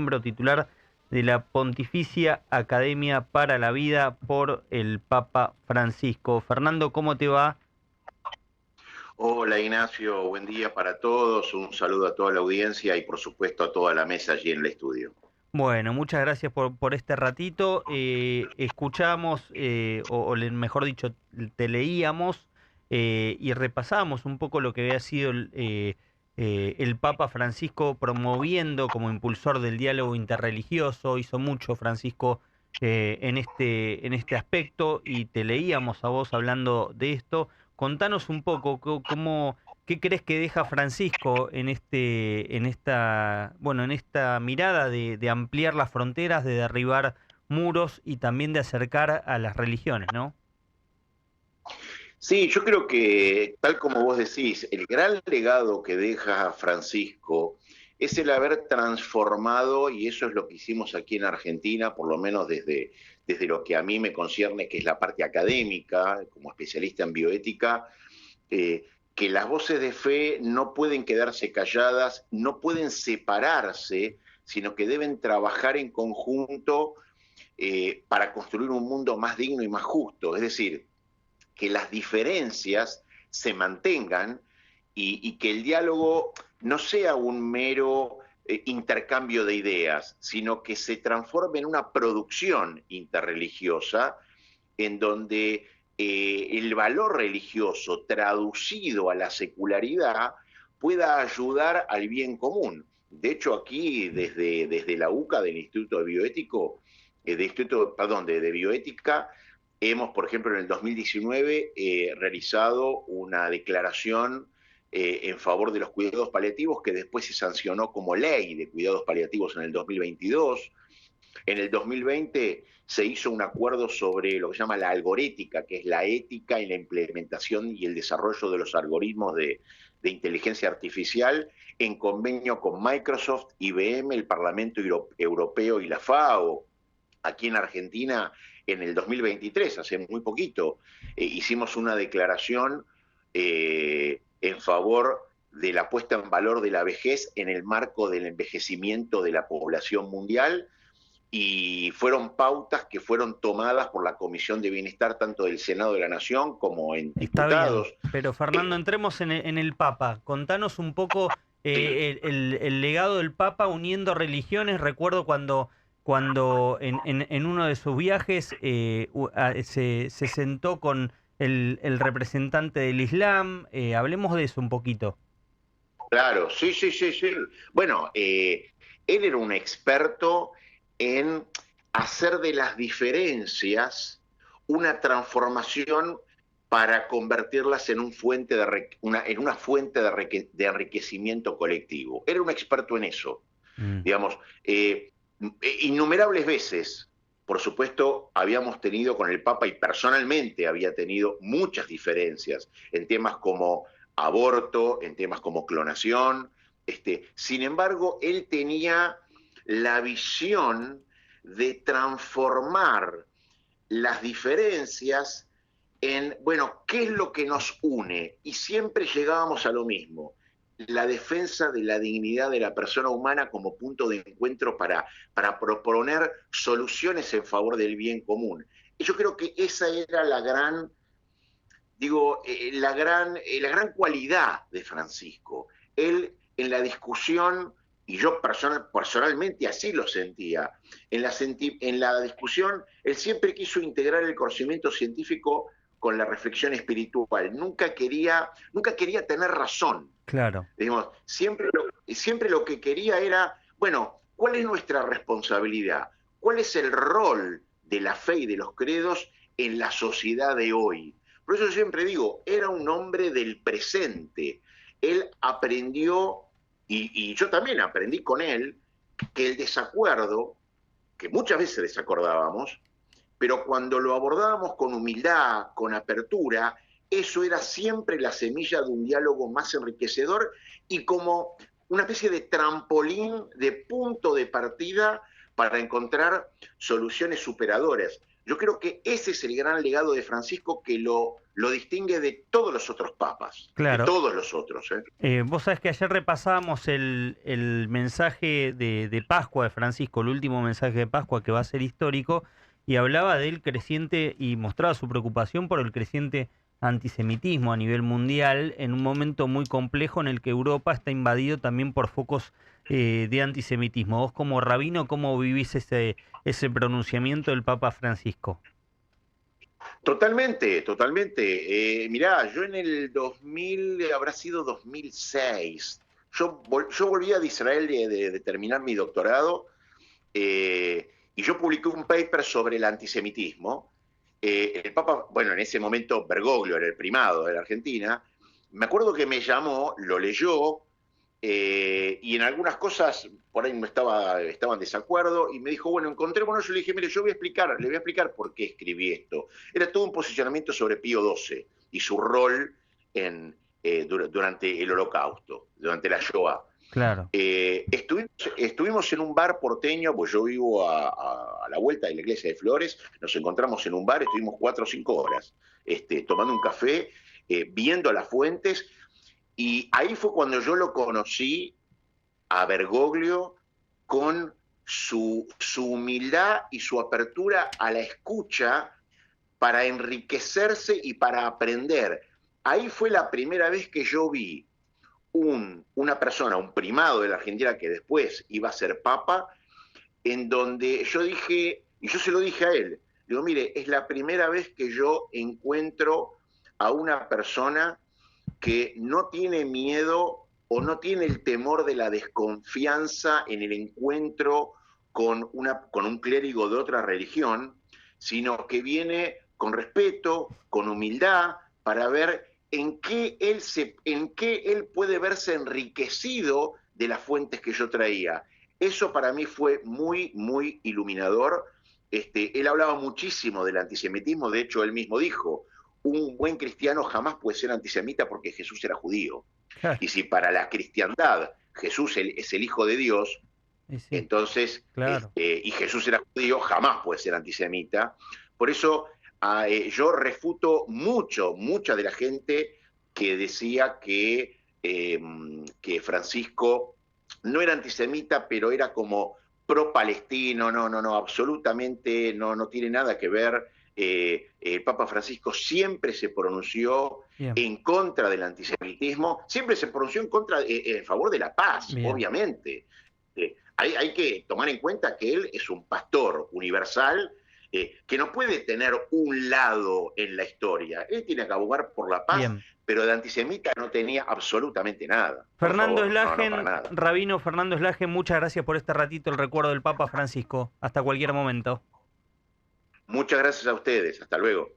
miembro titular de la Pontificia Academia para la Vida por el Papa Francisco. Fernando, ¿cómo te va? Hola Ignacio, buen día para todos, un saludo a toda la audiencia y por supuesto a toda la mesa allí en el estudio. Bueno, muchas gracias por este ratito. Escuchamos, mejor dicho, te leíamos y repasamos un poco lo que había sido el Papa Francisco promoviendo como impulsor del diálogo interreligioso. Hizo mucho Francisco en este aspecto y te leíamos a vos hablando de esto. Contanos un poco cómo. ¿Qué crees que deja Francisco en esta mirada de ampliar las fronteras, de derribar muros y también de acercar a las religiones, ¿no? Sí, yo creo que, tal como vos decís, el gran legado que deja Francisco es el haber transformado, y eso es lo que hicimos aquí en Argentina, por lo menos desde lo que a mí me concierne, que es la parte académica, como especialista en bioética, eh, que las voces de fe no pueden quedarse calladas, no pueden separarse, sino que deben trabajar en conjunto para construir un mundo más digno y más justo. Es decir, que las diferencias se mantengan y que el diálogo no sea un mero intercambio de ideas, sino que se transforme en una producción interreligiosa en donde el valor religioso traducido a la secularidad pueda ayudar al bien común. De hecho, aquí, desde la UCA, del Instituto de Bioético, de Bioética, hemos, por ejemplo, en el 2019 realizado una declaración en favor de los cuidados paliativos que después se sancionó como ley de cuidados paliativos en el 2022. En el 2020 se hizo un acuerdo sobre lo que se llama la algorética, que es la ética y la implementación y el desarrollo de los algoritmos de inteligencia artificial en convenio con Microsoft, IBM, el Parlamento Europeo y la FAO. Aquí en Argentina, en el 2023, hace muy poquito, hicimos una declaración en favor de la puesta en valor de la vejez en el marco del envejecimiento de la población mundial, y fueron pautas que fueron tomadas por la Comisión de Bienestar tanto del Senado de la Nación como en Está bien, diputados. pero Fernando, entremos en el Papa. Contanos un poco Sí, el legado del Papa uniendo religiones. Recuerdo cuando en uno de sus viajes se sentó con el representante del Islam. Hablemos de eso un poquito. claro, sí, sí, sí, sí. Bueno, él era un experto en hacer de las diferencias una transformación para convertirlas en, en una fuente de enriquecimiento colectivo. Era un experto en eso. Mm. Digamos, innumerables veces, por supuesto, habíamos tenido con el Papa y personalmente había tenido muchas diferencias en temas como aborto, en temas como clonación. Sin embargo, él tenía la visión de transformar las diferencias en, bueno, ¿qué es lo que nos une? Y siempre llegábamos a lo mismo, la defensa de la dignidad de la persona humana como punto de encuentro para proponer soluciones en favor del bien común. Y yo creo que esa era la gran, la gran cualidad de Francisco. Él en la discusión, y yo personalmente así lo sentía, en la discusión, él siempre quiso integrar el conocimiento científico con la reflexión espiritual. Nunca quería tener razón. Claro. Digamos, siempre lo que quería era, bueno, ¿cuál es nuestra responsabilidad? ¿Cuál es el rol de la fe y de los credos en la sociedad de hoy? Por eso yo siempre digo, era un hombre del presente. Él aprendió, y yo también aprendí con él, que el desacuerdo, que muchas veces desacordábamos, pero cuando lo abordábamos con humildad, con apertura, eso era siempre la semilla de un diálogo más enriquecedor y como una especie de trampolín, de punto de partida para encontrar soluciones superadoras. Yo creo que ese es el gran legado de Francisco que lo distingue de todos los otros papas, de Claro. todos los otros. Vos sabés que ayer repasábamos el mensaje de Pascua de Francisco, el último mensaje de Pascua que va a ser histórico, y hablaba del creciente y mostraba su preocupación por el creciente antisemitismo a nivel mundial en un momento muy complejo en el que Europa está invadido también por focos de antisemitismo. Vos como rabino, ¿cómo vivís ese pronunciamiento del Papa Francisco? Totalmente, totalmente. Mirá, yo en el 2000, habrá sido 2006, yo volvía de Israel de terminar mi doctorado, y yo publiqué un paper sobre el antisemitismo. El Papa, bueno, en ese momento Bergoglio era el primado de la Argentina, me acuerdo que me llamó, lo leyó, y en algunas cosas por ahí no estaba en desacuerdo, y me dijo, bueno, encontrémonos. Yo le dije, mire, le voy a explicar por qué escribí esto. Era todo un posicionamiento sobre Pío XII y su rol durante el Holocausto, durante la Shoah. Claro. Estuvimos en un bar porteño, pues yo vivo a la vuelta de la iglesia de Flores, nos encontramos en un bar, estuvimos 4 o 5 horas tomando un café, viendo las fuentes, y ahí fue cuando yo lo conocí a Bergoglio con su humildad y su apertura a la escucha para enriquecerse y para aprender. Ahí fue la primera vez que yo vi una persona, un primado de la Argentina que después iba a ser papa, en donde yo dije, y yo se lo dije a él, digo, mire, es la primera vez que yo encuentro a una persona que no tiene miedo o no tiene el temor de la desconfianza en el encuentro con un clérigo de otra religión, sino que viene con respeto, con humildad, para ver en qué él puede verse enriquecido de las fuentes que yo traía. Eso para mí fue muy, muy iluminador. Él hablaba muchísimo del antisemitismo, de hecho él mismo dijo, un buen cristiano jamás puede ser antisemita porque Jesús era judío. Y si para la cristiandad Jesús es el Hijo de Dios, Sí, entonces, claro. y Jesús era judío, jamás puede ser antisemita. Por eso yo refuto mucha de la gente que decía que Francisco no era antisemita, pero era como pro-palestino. No, absolutamente no tiene nada que ver. El Papa Francisco siempre se pronunció Bien, en contra del antisemitismo, siempre se pronunció en favor de la paz, bien. obviamente. Hay que tomar en cuenta que él es un pastor universal, que no puede tener un lado en la historia. Él tiene que abogar por la paz, Bien. pero de antisemita no tenía absolutamente nada. Por Fernando favor, no, Slagen, para nada. Rabino Fernando Slagen, muchas gracias por este ratito, el recuerdo del Papa Francisco. Hasta cualquier momento. Muchas gracias a ustedes. Hasta luego.